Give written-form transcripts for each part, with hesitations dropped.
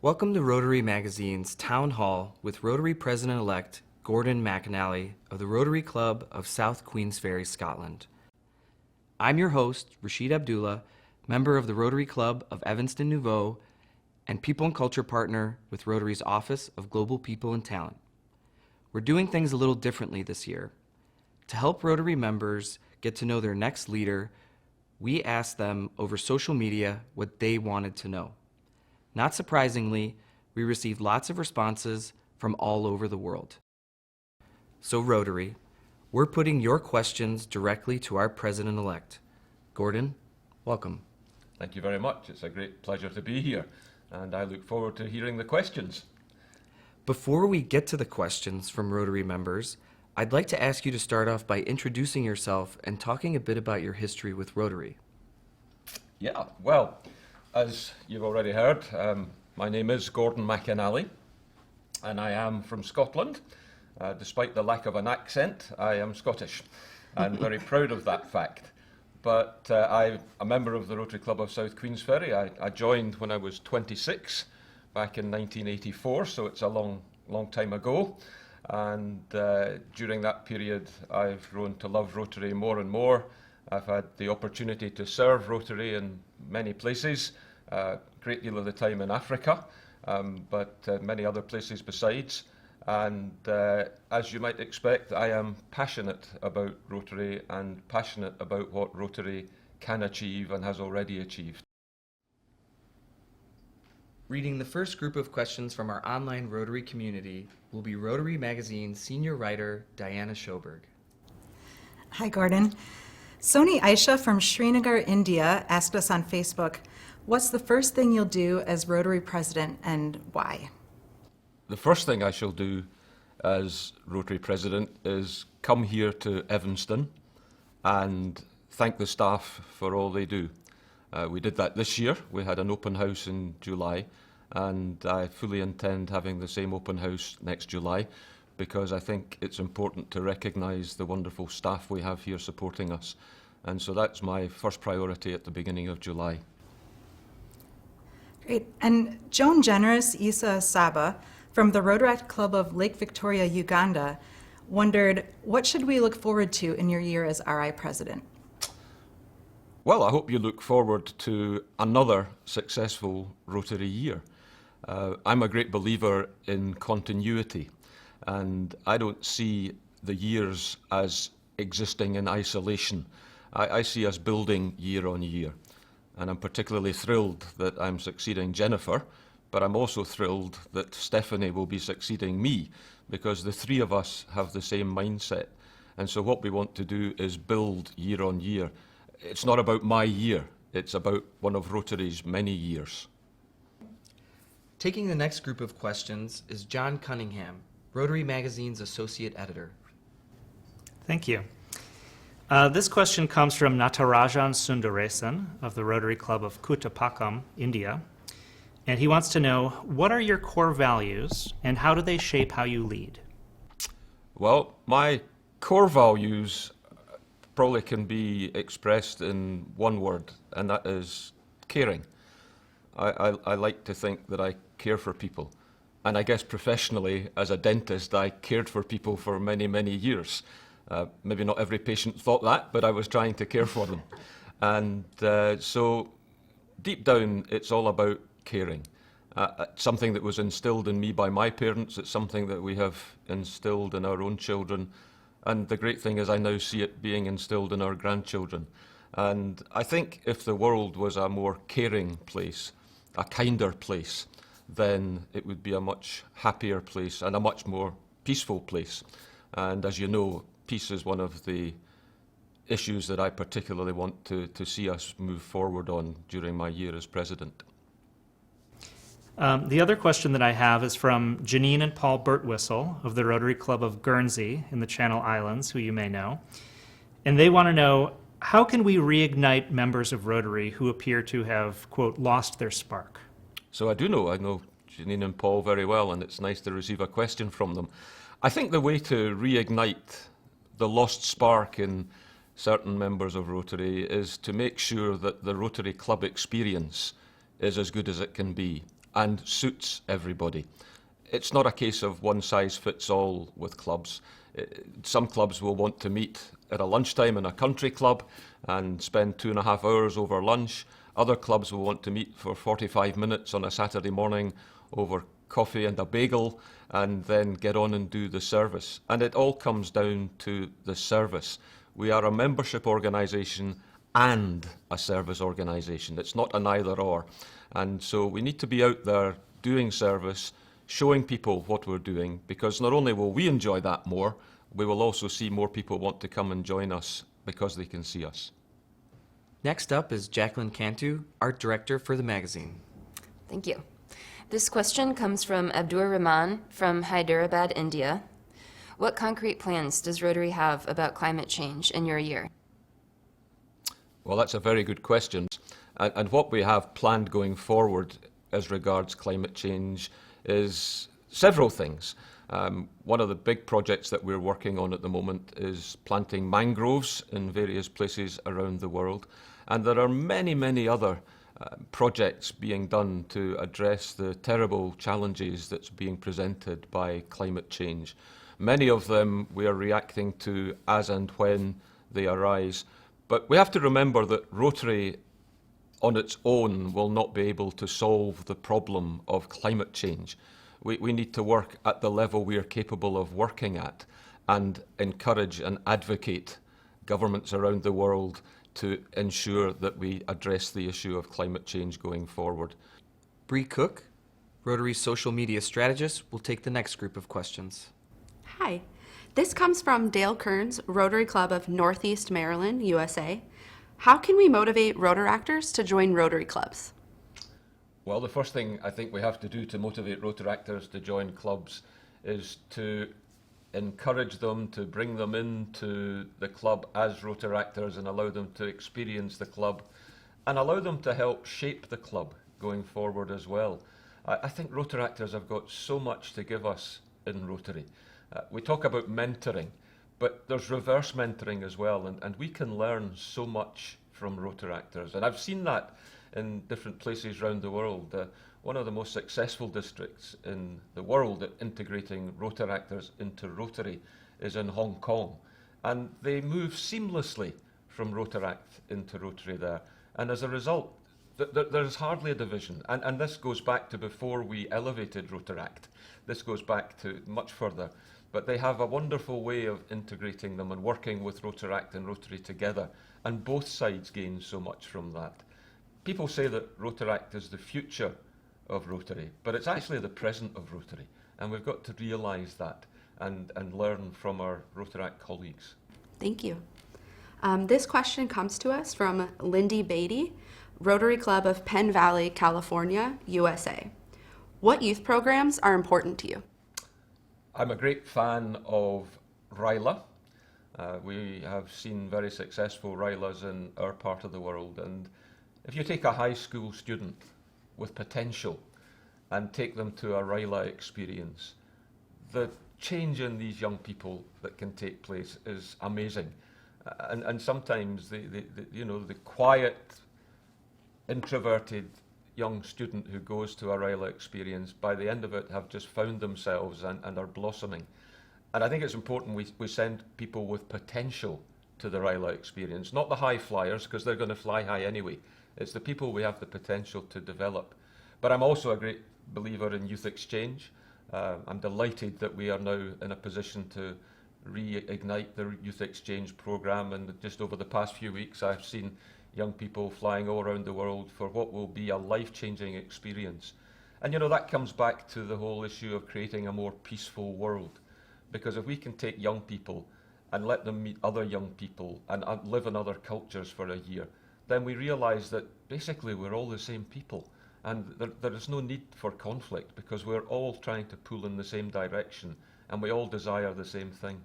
Welcome to Rotary Magazine's Town Hall with Rotary President-elect Gordon McAnally of the Rotary Club of South Queensferry, Scotland. I'm your host, Rashid Abdullah, member of the Rotary Club of Evanston Nouveau and People and Culture Partner with Rotary's Office of Global People and Talent. We're doing things a little differently this year. To help Rotary members get to know their next leader, we asked them over social media what they wanted to know. Not surprisingly, we received lots of responses from all over the world. So Rotary, we're putting your questions directly to our President-elect. Gordon, welcome. Thank you very much. It's a great pleasure to be here, and I look forward to hearing the questions. Before we get to the questions from Rotary members, I'd like to ask you to start off by introducing yourself and talking a bit about your history with Rotary. Yeah, well, as you've already heard, my name is Gordon McAnally, and I am from Scotland. Despite the lack of an accent, I am Scottish, and very proud of that fact. But I'm a member of the Rotary Club of South Queensferry. I joined when I was 26, back in 1984, so it's a long time ago. And during that period, I've grown to love Rotary more and more. I've had the opportunity to serve Rotary in many places, a great deal of the time in Africa, but many other places besides. And as you might expect, I am passionate about Rotary and passionate about what Rotary can achieve and has already achieved. Reading the first group of questions from our online Rotary community will be Rotary Magazine's senior writer, Diana Schoberg. Hi, Gordon. Soni Aisha from Srinagar, India asked us on Facebook, what's the first thing you'll do as Rotary President and why? The first thing I shall do as Rotary President is come here to Evanston and thank the staff for all they do. We did that this year. We had an open house in July, and I fully intend having the same open house next July because I think it's important to recognise the wonderful staff we have here supporting us. And so that's my first priority at the beginning of July. Great. And Joan Generous Isa Saba from the Rotaract Club of Lake Victoria, Uganda, wondered, what should we look forward to in your year as RI President? Well, I hope you look forward to another successful Rotary year. I'm a great believer in continuity, and I don't see the years as existing in isolation. I see us building year on year, and I'm particularly thrilled that I'm succeeding Jennifer, but I'm also thrilled that Stephanie will be succeeding me, because the three of us have the same mindset. And so what we want to do is build year on year. It's not about my year, it's about one of Rotary's many years. Taking the next group of questions is John Cunningham, Rotary Magazine's Associate Editor. Thank you. This question comes from Natarajan Sundaresan of the Rotary Club of Kuttapakam, India. And he wants to know, what are your core values and how do they shape how you lead? Well, my core values probably can be expressed in one word, and that is caring. I like to think that I care for people. And I guess professionally, as a dentist, I cared for people for many, many years. Maybe not every patient thought that, but I was trying to care for them. And so deep down, it's all about caring. Something that was instilled in me by my parents, it's something that we have instilled in our own children. And the great thing is I now see it being instilled in our grandchildren. And I think if the world was a more caring place, a kinder place, then it would be a much happier place and a much more peaceful place. And as you know, peace is one of the issues that I particularly want to see us move forward on during my year as President. The other question that I have is from Janine and Paul Birtwistle of the Rotary Club of Guernsey in the Channel Islands, who you may know. And they want to know, how can we reignite members of Rotary who appear to have, quote, lost their spark? So I know Janine and Paul very well, and it's nice to receive a question from them. I think the way to reignite the lost spark in certain members of Rotary is to make sure that the Rotary Club experience is as good as it can be. and suits everybody. It's not a case of one size fits all with clubs. Some clubs will want to meet at a lunchtime in a country club and spend 2.5 hours over lunch. Other clubs will want to meet for 45 minutes on a Saturday morning over coffee and a bagel and then get on and do the service. And it all comes down to the service. We are a membership organisation and a service organisation. It's not an either or. And so we need to be out there doing service, showing people what we're doing, because not only will we enjoy that more, we will also see more people want to come and join us because they can see us. Next up is Jacqueline Cantu, Art Director for the magazine. Thank you. This question comes from Abdur Rahman from Hyderabad, India. What concrete plans does Rotary have about climate change in your year? Well, that's a very good question. And what we have planned going forward as regards climate change is several things. One of the big projects that we're working on at the moment is planting mangroves in various places around the world. And there are many, many other projects being done to address the terrible challenges that's being presented by climate change. Many of them we are reacting to as and when they arise. But we have to remember that Rotary on its own will not be able to solve the problem of climate change. We need to work at the level we are capable of working at and encourage and advocate governments around the world to ensure that we address the issue of climate change going forward. Bree Cook, Rotary's social media strategist, will take the next group of questions. Hi. This comes from Dale Kearns, Rotary Club of Northeast Maryland, USA. How can we motivate Rotaractors to join Rotary clubs? Well, the first thing I think we have to do to motivate Rotaractors to join clubs is to encourage them, to bring them into the club as Rotaractors and allow them to experience the club and allow them to help shape the club going forward as well. I think Rotaractors have got so much to give us in Rotary. We talk about mentoring, but there's reverse mentoring as well, and we can learn so much from Rotaractors. And I've seen that in different places around the world. One of the most successful districts in the world at integrating Rotaractors into Rotary is in Hong Kong. And they move seamlessly from Rotaract into Rotary there. And as a result, there's hardly a division. And this goes back to before we elevated Rotaract. This goes back to much further. But they have a wonderful way of integrating them and working with Rotaract and Rotary together. And both sides gain so much from that. People say that Rotaract is the future of Rotary, but it's actually the present of Rotary. And we've got to realise that and learn from our Rotaract colleagues. Thank you. This question comes to us from Lindy Beatty, Rotary Club of Penn Valley, California, USA. What youth programs are important to you? I'm a great fan of RILA. We have seen very successful RILAs in our part of the world. And if you take a high school student with potential and take them to a RILA experience, the change in these young people that can take place is amazing. And sometimes the quiet, introverted young student who goes to a RILA experience, by the end of it, have just found themselves and are blossoming. And I think it's important we send people with potential to the RILA experience, not the high flyers, because they're going to fly high anyway. It's the people we have the potential to develop. But I'm also a great believer in youth exchange. I'm delighted that we are now in a position to reignite the youth exchange program. And just over the past few weeks, I've seen young people flying all around the world for what will be a life-changing experience. And that comes back to the whole issue of creating a more peaceful world. Because if we can take young people and let them meet other young people and live in other cultures for a year, then we realise that basically we're all the same people. And there is no need for conflict because we're all trying to pull in the same direction and we all desire the same thing.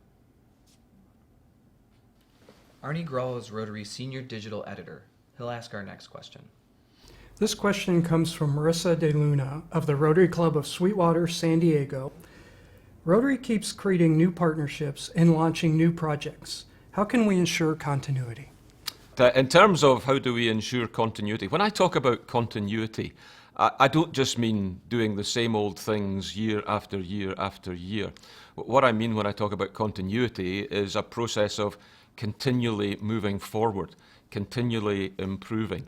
Arnie Grahl is Rotary's Senior Digital Editor. He'll ask our next question. This question comes from Marissa De Luna of the Rotary Club of Sweetwater, San Diego. Rotary keeps creating new partnerships and launching new projects. How can we ensure continuity? In terms of how do we ensure continuity, when I talk about continuity, I don't just mean doing the same old things year after year after year. What I mean when I talk about continuity is a process of continually moving forward, continually improving.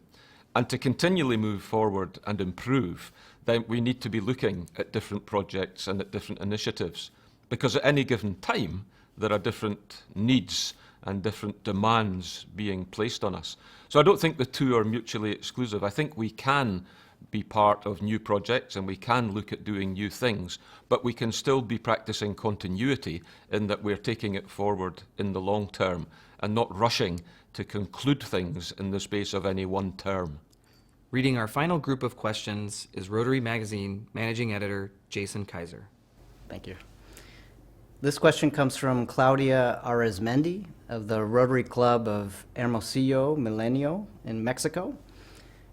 And to continually move forward and improve, then we need to be looking at different projects and at different initiatives. Because at any given time, there are different needs and different demands being placed on us. So I don't think the two are mutually exclusive. I think we can be part of new projects and we can look at doing new things, but we can still be practicing continuity in that we're taking it forward in the long term and not rushing to conclude things in the space of any one term. Reading our final group of questions is Rotary Magazine Managing Editor Jason Kaiser. Thank you. This question comes from Claudia Arizmendi of the Rotary Club of Hermosillo, Milenio in Mexico.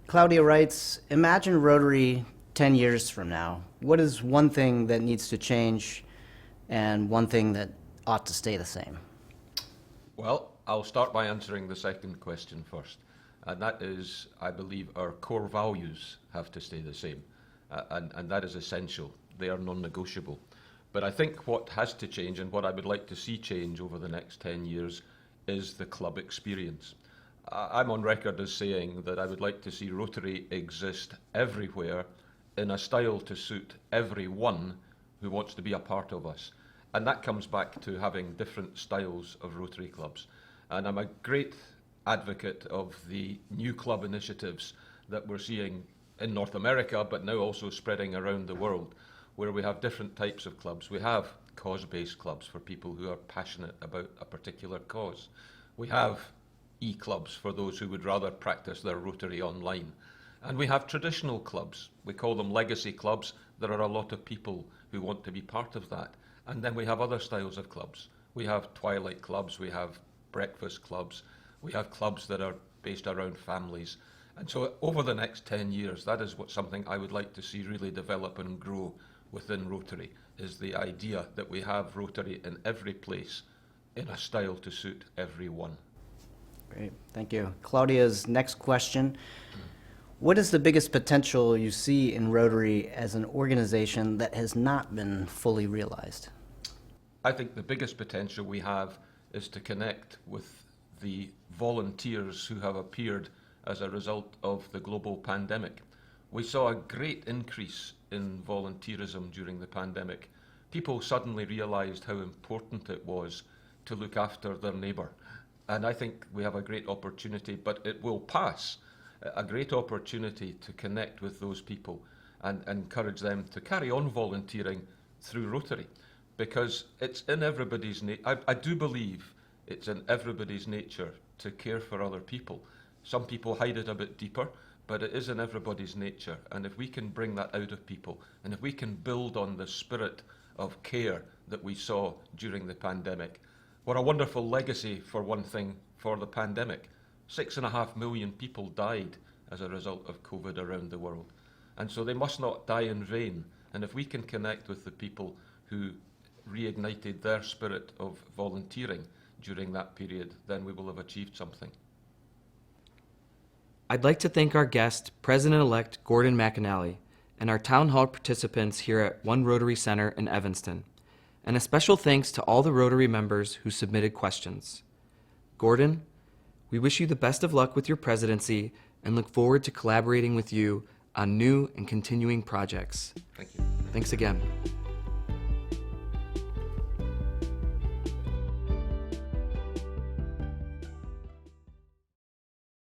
Claudia writes, imagine Rotary 10 years from now. What is one thing that needs to change and one thing that ought to stay the same? Well, I'll start by answering the second question first. And that is, I believe our core values have to stay the same. And that is essential. They are non-negotiable. But I think what has to change and what I would like to see change over the next 10 years is the club experience. I'm on record as saying that I would like to see Rotary exist everywhere in a style to suit everyone who wants to be a part of us. And that comes back to having different styles of Rotary clubs. And I'm a great advocate of the new club initiatives that we're seeing in North America, but now also spreading around the world, where we have different types of clubs. We have cause-based clubs for people who are passionate about a particular cause. We have e-clubs for those who would rather practice their Rotary online. And we have traditional clubs. We call them legacy clubs. There are a lot of people who want to be part of that. And then we have other styles of clubs. We have twilight clubs, we have breakfast clubs, we have clubs that are based around families. And so over the next 10 years, that is something I would like to see really develop and grow within Rotary, is the idea that we have Rotary in every place in a style to suit everyone. Great, thank you. Claudia's next question. What is the biggest potential you see in Rotary as an organization that has not been fully realized? I think the biggest potential we have is to connect with the volunteers who have appeared as a result of the global pandemic. We saw a great increase in volunteerism during the pandemic. People suddenly realized how important it was to look after their neighbour. And I think we have a great opportunity, but it will pass, a great opportunity to connect with those people and encourage them to carry on volunteering through Rotary, because it's in everybody's I do believe it's in everybody's nature to care for other people. Some people hide it a bit deeper, but it is in everybody's nature. And if we can bring that out of people, and if we can build on the spirit of care that we saw during the pandemic, what a wonderful legacy, for one thing, for the pandemic. 6.5 million people died as a result of COVID around the world. And so they must not die in vain. And if we can connect with the people who reignited their spirit of volunteering during that period, then we will have achieved something. I'd like to thank our guest, President-elect Gordon McAnally, and our town hall participants here at One Rotary Center in Evanston. And a special thanks to all the Rotary members who submitted questions. Gordon, we wish you the best of luck with your presidency and look forward to collaborating with you on new and continuing projects. Thank you. Thanks again.